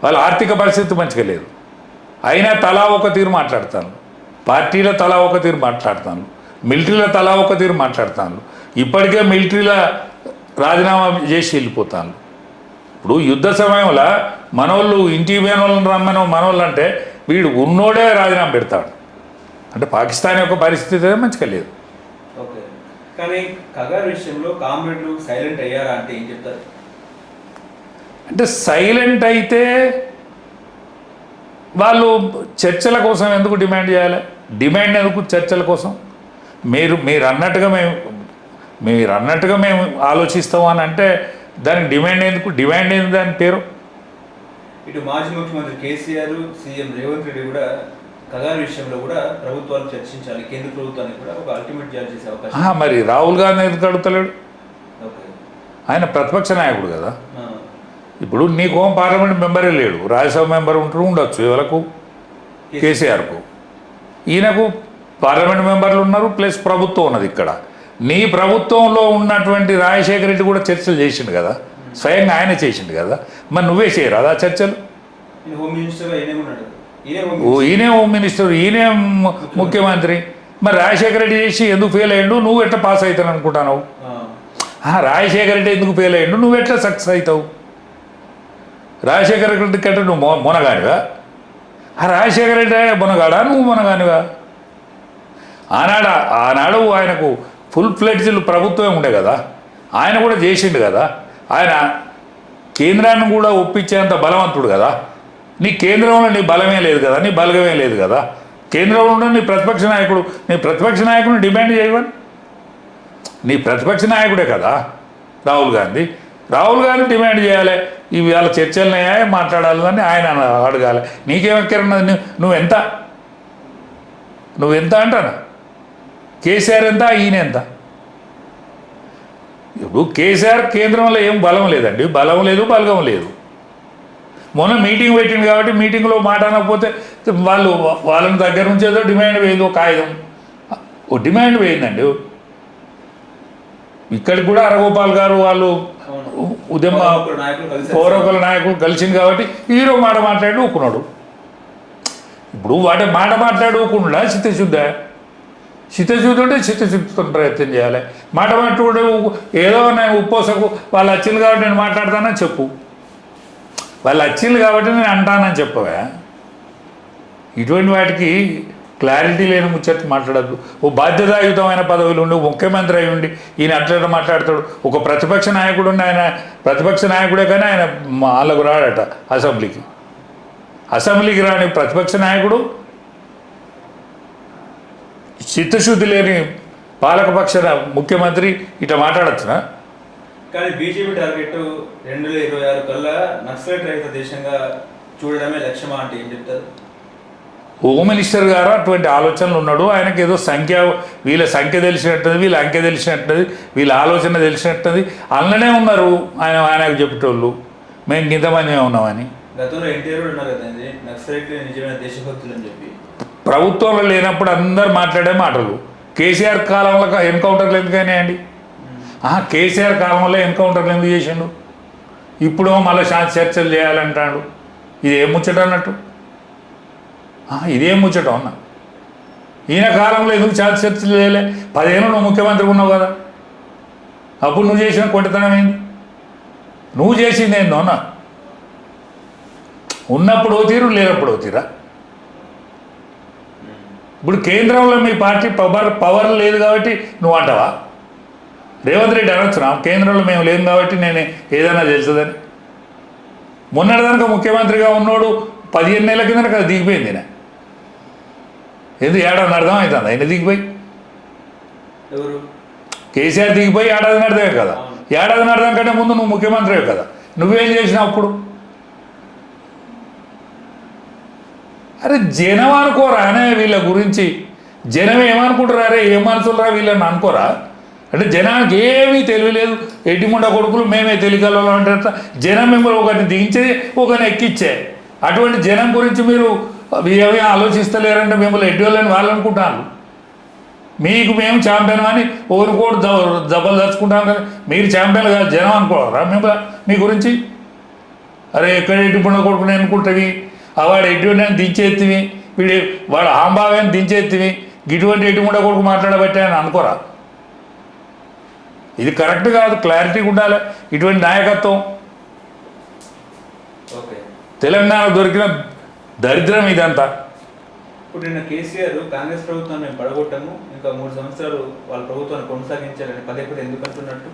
వాళ్ళ ఆర్థిక పరిస్థితి మంచిగా లేదు, అయినా తలా ఒక తీరు మాట్లాడతాను. పార్టీలో తలా ఒక తీరు మాట్లాడతాను, మిలిటరీలో తలా ఒక తీరు మాట్లాడతాను. ఇప్పటికే మిలిటరీలో రాజీనామా చేసి వెళ్ళిపోతాను. ఇప్పుడు యుద్ధ సమయంలో మనోళ్ళు ఇంటికి పోయిన వాళ్ళని రమ్మని మనోళ్ళు అంటే వీడు ఉన్నోడే రాజీనామా పెడతాడు. అంటే పాకిస్తాన్ యొక్క పరిస్థితి మంచిగా లేదు. ఓకే, కానీ కగార్ విషయంలో కామ్రేడ్లు సైలెంట్ అయ్యారా అంటే ఏం చెప్తారు? అంటే సైలెంట్ అయితే వాళ్ళు చర్చల కోసం ఎందుకు డిమాండ్ చేయాలి? డిమాండ్ ఎందుకు చర్చల కోసం? మీరు అన్నట్టుగా మేము ఆలోచిస్తాం అని అంటే దానికి డిమాండ్ ఎందుకు? డిమాండ్ ఏంది దాని పేరు? ఇటు మాజీ ముఖ్యమంత్రి కేసీఆర్, సీఎం రేవంత్ రెడ్డి కూడా కగార్ విషయంలో కూడా ప్రభుత్వాలు చర్చించాలి, కేంద్ర ప్రభుత్వానికి కూడా ఒక అల్టిమేట్ జారీ చేసే అవకాశం. మరి రాహుల్ గాంధీ ఎందుకు అడుగుతలేడు? ఆయన ప్రతిపక్ష నాయకుడు కదా. ఇప్పుడు నీకు పార్లమెంట్ మెంబరే లేడు, రాజ్యసభ మెంబర్ ఉండొచ్చు ఎవరకు? కేసీఆర్కు. ఈయనకు పార్లమెంట్ మెంబర్లు ఉన్నారు, ప్లస్ ప్రభుత్వం ఉన్నది. ఇక్కడ నీ ప్రభుత్వంలో ఉన్నటువంటి రాజశేఖర రెడ్డి కూడా చర్చలు చేసిండు కదా, స్వయంగా ఆయన చేసిండు కదా. మరి నువ్వే చేయరాదా చర్చలు? ఈయనే హోమ్ మినిస్టర్, ఈయనే ముఖ్యమంత్రి. మరి రాజశేఖర రెడ్డి చేసి ఎందుకు ఫెయిల్ అయ్యిండు, నువ్వు ఎట్లా పాస్ అవుతాను అనుకుంటున్నావు? రాజశేఖర రెడ్డి ఎందుకు ఫెయిల్ అయ్యిండు, నువ్వు ఎట్లా సక్సెస్ అవుతావు? రాజశేఖర రెడ్డి కంటే నువ్వు మొనగానివా? రాజశేఖర రెడ్డి మొనగాడా, నువ్వు మొనగానివా? ఆనాడు ఆయనకు ఫుల్ ఫ్లెడ్జ్డ్ ప్రభుత్వమే ఉండే కదా, ఆయన కూడా చేసిండు కదా, ఆయన కేంద్రాన్ని కూడా ఒప్పించేంత బలవంతుడు కదా. నీ కేంద్రంలో నీ బలమే లేదు కదా, నీ బలగమే లేదు కదా. కేంద్రంలో ఉన్న నీ ప్రతిపక్ష నాయకుడిని డిమాండ్ చేయవని. నీ ప్రతిపక్ష నాయకుడే కదా రాహుల్ గాంధీ డిమాండ్ చేయాలి, ఇవి వాళ్ళ చర్చలున్నాయా మాట్లాడాలి అని ఆయన అడగాలి. నీకేమెక్కరున్నది? నువ్వెంత అంటాను? కేసీఆర్ ఎంత, ఈయన ఎంత? ఇప్పుడు కేసీఆర్ కేంద్రంలో ఏం బలం లేదండి, బలం లేదు, బలగం లేదు. మొన్న మీటింగ్ పెట్టింది కాబట్టి మీటింగ్లో మాట అనకపోతే వాళ్ళని దగ్గర నుంచి ఏదో డిమాండ్ పోయింది, ఒక కాగితం ఓ డిమాండ్ పోయిందండి. ఇక్కడికి కూడా హరగోపాల్ గారు వాళ్ళు ఉద్యమ పౌరకుల నాయకులు కలిసింది కాబట్టి హీరో మాట మాట్లాడి ఊకున్నాడు. ఇప్పుడు వాటి మాట మాట్లాడి ఊకుండా చిత్తశుద్ధి ఉంటే చిత్తశుద్ధితో ప్రయత్నం చేయాలి. మాట మాట్లాడే ఏదో నేను ఉప్పోసకు వాళ్ళు వచ్చింది కాబట్టి నేను మాట్లాడతానని చెప్పు, వాళ్ళు వచ్చింది కాబట్టి నేను అంటానని చెప్పవా. ఇటువంటి వాటికి క్లారిటీ లేని ముచ్చట మాట్లాడద్దు. ఓ బాధ్యతాయుతమైన పదవులు ఉండి ముఖ్యమంత్రి అయి ఉండి ఈయన అట్లా మాట్లాడతాడు. ఒక ప్రతిపక్ష నాయకుడు ఉండి ఆయన ప్రతిపక్ష నాయకుడే కానీ ఆయన వాళ్ళకు రాడట అసెంబ్లీకి రాని ప్రతిపక్ష నాయకుడు, చిత్తశుద్ధి లేని పాలకపక్ష ముఖ్యమంత్రి ఇట్లా మాట్లాడచ్చునా? కానీ బీజేపీ టార్గెట్ 2026 కల్లా నక్సలైట్ రహిత దేశంగా చూడడమే లక్ష్యమా అంటే ఏం చెప్తారు? హోమ్ మినిస్టర్ గారు అటువంటి ఆలోచనలు ఉన్నాడు. ఆయనకి ఏదో వీళ్ళ సంఖ్య తెలిసినట్టుది, వీళ్ళ అంకె తెలిసినట్టుది, వీళ్ళ ఆలోచన తెలిసినట్టుది. అందులోనే ఉన్నారు ఆయనకు చెప్పేటోళ్ళు మేము ఇంతమంది ఉన్నామని. గతంలో ఎన్టీఆర్ ఉన్నారు కదండి, నక్సలైట్ నిజమైన దేశభక్తులు అని చెప్పి. ప్రభుత్వంలో లేనప్పుడు అందరు మాట్లాడే మాటలు. కేసీఆర్ కాలంలో ఎన్కౌంటర్లు ఎందుకైనాయండి? కేసీఆర్ కాలంలో ఎన్కౌంటర్లు ఎందుకు చేసిండు? ఇప్పుడు మళ్ళీ శాంతి చర్చలు చేయాలంటాడు. ఇది ఏం ముచ్చట అన్నట్టు? ఇదేం ముచ్చట అన్న? ఈయన కాలంలో ఎందుకు శాంతి చర్చలు చేయలే? 10 ఏళ్ళు నువ్వు ముఖ్యమంత్రి ఉన్నావు కదా, అప్పుడు నువ్వు చేసిన కొంటతనం ఏంది? నువ్వు చేసింది ఏందో అన్న? ఉన్నప్పుడు ఓ తీరు, లేనప్పుడు ఓ తీరా. ఇప్పుడు కేంద్రంలో మీ పార్టీ పవర్ లేదు కాబట్టి నువ్వు అంటావా? రేవంత్ రెడ్డి అనొచ్చునా కేంద్రంలో మేము లేము కాబట్టి నేను ఏదైనా తెలుస్తుందని? మొన్నటిదాకా ముఖ్యమంత్రిగా ఉన్నోడు 15 నెలల కింద కదా దిగిపోయింది. నేను ఎందుకు ఏడాది అర్థం అవుతుంది ఆయన దిగిపోయి? కేసీఆర్ దిగిపోయి ఏడాది అర్థమే కదా. ఏడాది అర్థం కంటే ముందు నువ్వు ముఖ్యమంత్రివే కదా, నువ్వేం చేసినావు అప్పుడు? అరే జనం అనుకోరా అనే వీళ్ళ గురించి, జనం ఏమనుకుంటారా? అరే ఏం మనసులరా వీళ్ళని అనుకోరా? అంటే జనానికి ఏమీ తెలియలేదు, ఎడ్డిముండ కొడుకులు మేమే తెలియగలం అంటే జనం మిమ్మల్ని ఒకరిని దించే ఒకరిని ఎక్కిచ్చే. అటువంటి జనం గురించి మీరు ఏమీ ఆలోచిస్తలేరంటే మిమ్మల్ని ఎడ్డోళ్ళని వాళ్ళు అనుకుంటాను. మీకు మేము ఛాంపియన్ అని ఒకరికోడు జబ్బలు దర్చుకుంటాం కదా, మీరు ఛాంపియన్ కాదు జనం అనుకోరా మిమ్మల్ని మీ గురించి? అరే ఎక్కడ ఎడ్డిముండ కొడుకుని అనుకుంటావి, వాడు ఎడ్డిని దించేత్తివి, వాడు ఆంబావేని దించేత్తివి, ఇటువంటి ఎడ్డిముండ కొడుకు మాట్లాడబట్టే అని అనుకోరా? ఇది కరెక్ట్ కాదు, క్లారిటీగా ఉండాలి ఇటువంటి నాయకత్వం. తెలంగాణ దొరికిన దరిద్రం ఇదంతా. ఇప్పుడు నిన్న కేసీఆర్ కాంగ్రెస్ ప్రభుత్వాన్ని మేము పడగొట్టాము, ఇంకా 3 సంవత్సరాలు వాళ్ళ ప్రభుత్వాన్ని కొనసాగించాలని పదే ఎందుకు అంటున్నట్టు?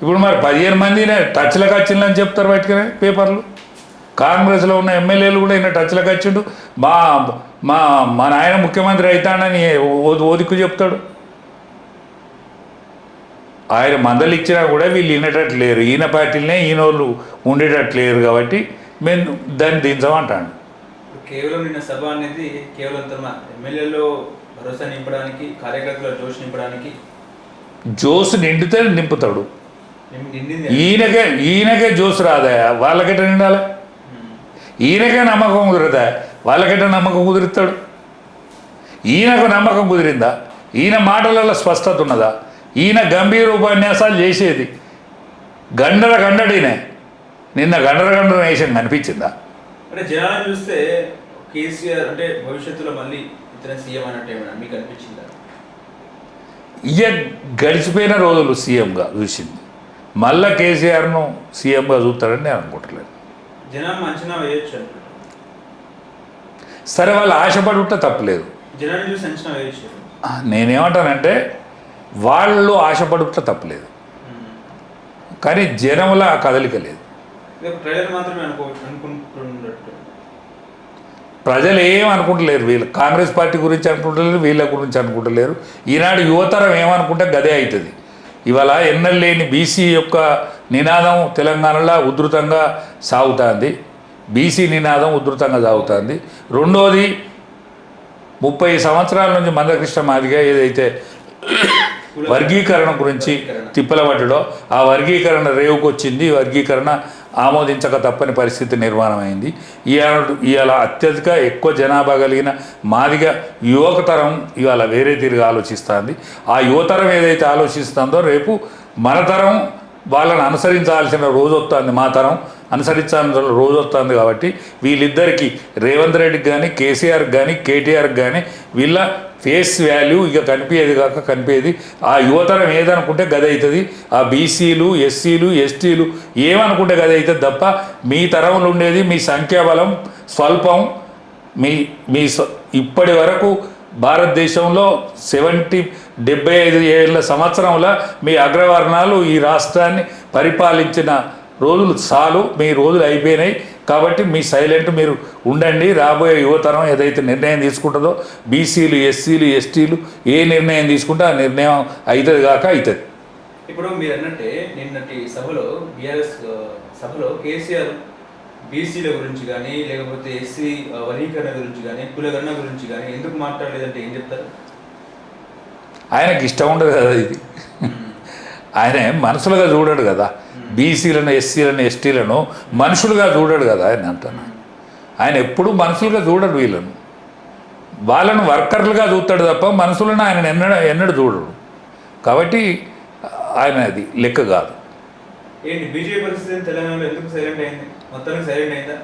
ఇప్పుడు మరి 15 మందినే టచ్లకు వచ్చిందని చెప్తారు బయటకనే పేపర్లు. కాంగ్రెస్లో ఉన్న ఎమ్మెల్యేలు కూడా ఈయన టచ్లకు వచ్చిండు, మా నాయన ముఖ్యమంత్రి అవుతాడని ఓదిక్కు చెప్తాడు. ఆయన మందలు ఇచ్చినా కూడా వీళ్ళు వినేటట్లు లేరు, ఈయన పార్టీలనే ఈయన వాళ్ళు ఉండేటట్లు లేరు కాబట్టి మేము దాన్ని దించమంటాను. కేవలం నిన్న సభ అనేది కేవలం తమ ఎమ్మెల్యేలో భరోసా నింపడానికి, కార్యకర్తల జోష్ నింపడానికి. జోష్ నిండితే నింపుతాడు, ఈయనకే జోష్ రాదా? వాళ్ళకెట నిండాలి? ఈయనకే నమ్మకం కుదురుతా? వాళ్ళకెట నమ్మకం కుదురుతాడు? ఈయనకు నమ్మకం కుదిరిందా? ఈయన మాటలలో స్పష్టత ఉన్నదా? ఈయన గంభీర ఉపన్యాసాలు చేసేది గండడీనే. నిన్న గండర వేషం కనిపించిందా? అంటే జనాన్ని చూస్తే కేసీఆర్ అంటే భవిష్యత్తులో మళ్ళీ ఇతర సీఎం అన్నట్టు ఏమైనా మీకు అనిపించిందా? ఇక గడిచిపోయిన రోజులు సీఎంగా చూసింది, మళ్ళా కేసీఆర్ను సీఎంగా చూస్తారని నేను అనుకుంటలేను. జనం అంచనా వేయొచ్చు అంటారు. సరే, వాళ్ళు ఆశపడి ఉంటే తప్పలేదు. జనాన్ని చూసి అంచనా వేయొచ్చు. నేనేమంటానంటే వాళ్ళు ఆశపడి ఉంటే తప్పలేదు, కానీ జనంలో ఆ కదలిక లేదు. ట్రైలర్ మాత్రమే అనుకుంటున్నట్టు. ప్రజలు ఏం అనుకుంటలేరు, వీళ్ళు కాంగ్రెస్ పార్టీ గురించి అనుకుంటలేరు, వీళ్ళ గురించి అనుకుంటలేరు. ఈనాడు యువతరం ఏమనుకుంటే గదే అవుతుంది. ఇవాళ ఎన్నెల్లేని బీసీ యొక్క నినాదం తెలంగాణలో ఉధృతంగా సాగుతుంది. బీసీ నినాదం ఉధృతంగా సాగుతుంది. రెండోది, 30 సంవత్సరాల నుంచి మందకృష్ణ మాదిగ ఏదైతే వర్గీకరణ గురించి తిప్పలబడ్డడో ఆ వర్గీకరణ రేవుకు వచ్చింది. వర్గీకరణ ఆమోదించక తప్పని పరిస్థితి నిర్మాణమైంది. ఇవాళ అత్యధిక ఎక్కువ జనాభా కలిగిన మాదిగ యువతరం ఇవాళ వేరే తిరిగి ఆలోచిస్తుంది. ఆ యువతరం ఏదైతే ఆలోచిస్తుందో రేపు మన తరం వాళ్ళని అనుసరించాల్సిన రోజు వస్తుంది, మా తరం అనుసరించాల్సిన రోజు వస్తుంది. కాబట్టి వీళ్ళిద్దరికీ, రేవంత్ రెడ్డికి కానీ కేసీఆర్కి కానీ కేటీఆర్కి కానీ వీళ్ళ ఫేస్ వాల్యూ ఇక కనిపించేది కాక కనిపించేది ఆ యువతరం ఏదనుకుంటే గది అవుతుంది. ఆ బీసీలు ఎస్సీలు ఎస్టీలు ఏమనుకుంటే గది అవుతుంది తప్ప మీ తరంలో ఉండేది మీ సంఖ్యాబలం స్వల్పం. మీ ఇప్పటి వరకు భారతదేశంలో 75 ఏళ్ళ సంవత్సరంలో మీ అగ్రవర్ణాలు ఈ రాష్ట్రాన్ని పరిపాలించిన రోజులు చాలు, మీ రోజులు అయిపోయినాయి. కాబట్టి మీ సైలెంట్ మీరు ఉండండి. రాబోయే యువతరం ఏదైతే నిర్ణయం తీసుకుంటుందో బీసీలు ఎస్సీలు ఎస్టీలు ఏ నిర్ణయం తీసుకుంటే ఆ నిర్ణయం అవుతుంది కాక అవుతుంది. ఇప్పుడు మీరు అన్నట్టే నిన్నటి సభలో బీఆర్ఎస్ సభలో కేసీఆర్ బీసీల గురించి కానీ లేకపోతే ఎస్సీ వర్గీకరణ గురించి కానీ కులగణన గురించి కానీ ఎందుకు మాట్లాడలేదంటే ఏం చెప్తారు? ఆయనకి ఇష్టం ఉండదు కదా ఇది. ఆయన మనుషులుగా చూడడు కదా, బీసీలను ఎస్సీలను ఎస్టీలను మనుషులుగా చూడడు కదా ఆయన. అంటాను ఆయన ఎప్పుడూ మనుషులుగా చూడడు, వాళ్ళను వర్కర్లుగా చూస్తాడు తప్ప మనుషులను ఆయన ఎన్నడూ చూడడు. కాబట్టి ఆయన అది లెక్క కాదు. ఏంటి బీజేపీ పరిస్థితి తెలంగాణలో ఎందుకు సైలెంట్ అయింది? మొత్తానికి సైలెంట్ అయిందా?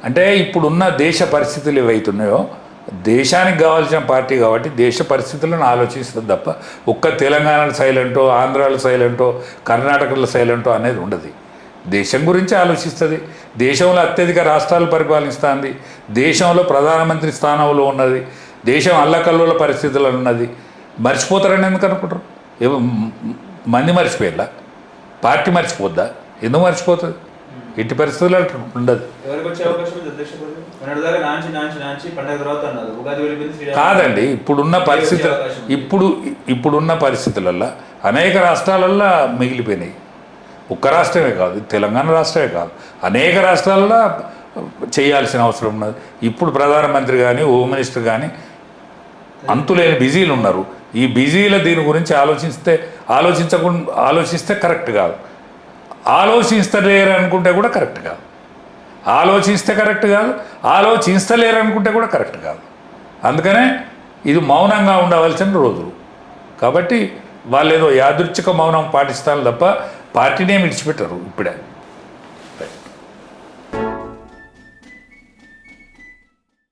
అంటే ఇప్పుడున్న దేశ పరిస్థితులు ఏవైతున్నాయో, దేశానికి కావాల్సిన పార్టీ కాబట్టి దేశ పరిస్థితులను ఆలోచిస్తుంది తప్ప ఒక్క తెలంగాణలో సైలెంటో ఆంధ్రాలో సైలెంటో కర్ణాటకలో సైలెంటో అనేది ఉండదు. దేశం గురించి ఆలోచిస్తుంది. దేశంలో అత్యధిక రాష్ట్రాలు పరిపాలిస్తుంది. దేశంలో ప్రధానమంత్రి స్థానంలో ఉన్నది. దేశం అల్లకల్లోల పరిస్థితుల్లో ఉన్నది. మర్చిపోతారని ఎందుకు అనుకుంటారు? మంది మర్చిపోయిందా? పార్టీ మర్చిపోద్దా? ఎందుకు మర్చిపోతుంది? ఎట్టి పరిస్థితుల్లో ఉండదు. కాదండి, ఇప్పుడున్న పరిస్థితులల్లో అనేక రాష్ట్రాలల్లో మిగిలిపోయినాయి. ఒక్క రాష్ట్రమే కాదు, తెలంగాణ రాష్ట్రమే కాదు, అనేక రాష్ట్రాల్లో చేయాల్సిన అవసరం ఉన్నది. ఇప్పుడు ప్రధానమంత్రి కానీ హోమ్ మినిస్టర్ కానీ అంతులేని బిజీలు ఉన్నారు. ఈ బిజీల దీని గురించి ఆలోచిస్తే కరెక్ట్ కాదు. ఆలోచిస్తలేరు అనుకుంటే కూడా కరెక్ట్ కాదు. ఆలోచిస్తే కరెక్ట్ కాదు, ఆలోచిస్తలేరు అనుకుంటే కూడా కరెక్ట్ కాదు. అందుకనే ఇది మౌనంగా ఉండవలసిన రోజులు. కాబట్టి వాళ్ళు ఏదో యాదృచ్ఛిక మౌనం పాటిస్తారు తప్ప పార్టీనే విడిచిపెట్టరు ఇప్పుడే.